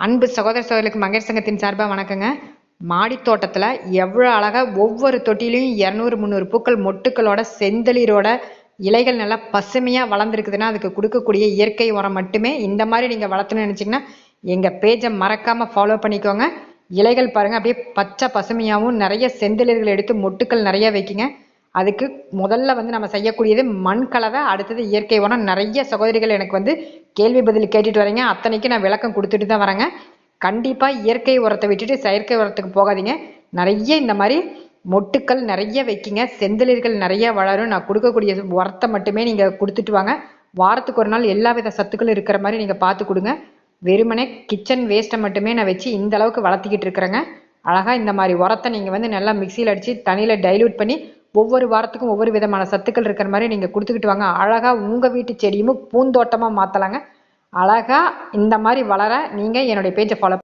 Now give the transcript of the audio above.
அன்பு சகோதர சகோதரிகளுக்கு மங்கர் சங்கத்தின் சார்பாக வணக்கங்க. மாடி தோட்டத்தில் எவ்வளோ அழகாக ஒவ்வொரு தொட்டிலையும் 200-300 பூக்கள் மொட்டுக்களோட செந்தளிரோட இலைகள் நல்லா பசுமையாக வளர்ந்துருக்குதுன்னா அதுக்கு கொடுக்கக்கூடிய இயற்கை உரம் மட்டுமே. இந்த மாதிரி நீங்கள் வளர்த்தணும்னு நினச்சிங்கன்னா எங்கள் பேஜை மறக்காமல் ஃபாலோ பண்ணிக்கோங்க. இலைகள் பாருங்கள் அப்படியே பச்சை பசுமையாகவும் நிறைய செந்தளிர்கள் எடுத்து மொட்டுக்கள் நிறைய வைக்குங்க. அதுக்கு முதல்ல நம்ம செய்யக்கூடியது மண் கலவை, அடுத்தது இயற்கை உரம். நிறைய சகோதரிகள் எனக்கு கேள்வி பதில் கேட்டுட்டு வரீங்க, அத்தனைக்கு நான் விளக்கம் கொடுத்துட்டு தான் வரேங்க. கண்டிப்பாக இயற்கை உரத்தை விட்டுட்டு செயற்கை உரத்துக்கு போகாதீங்க. நிறைய இந்த மாதிரி மொட்டுக்கள் நிறைய வைக்கிங்க, செந்தளிர்கள் நிறைய வளரும். நான் கொடுக்கக்கூடிய உரத்தை மட்டுமே நீங்கள் கொடுத்துட்டு வாங்க. வாரத்துக்கு ஒரு நாள் எல்லா வித சத்துக்களும் இருக்கிற மாதிரி நீங்கள் பார்த்து கொடுங்க. வெறுமனே கிச்சன் வேஸ்ட்டை மட்டுமே நான் வச்சு இந்த அளவுக்கு வளர்த்திக்கிட்டு இருக்கிறேங்க. அழகாக இந்த மாதிரி உரத்தை நீங்கள் நல்லா மிக்சியில் அடித்து தண்ணியில் டைல்யூட் பண்ணி ஒவ்வொரு வாரத்துக்கும் ஒவ்வொரு விதமான சத்துக்கள் இருக்கிற மாதிரி நீங்கள் கொடுத்துக்கிட்டு வாங்க. அழகாக உங்கள் வீட்டு செடியும் பூந்தோட்டமாக மாற்றலாங்க. அழகாக இந்த மாதிரி வளர நீங்கள் என்னுடைய பேஜை ஃபாலோ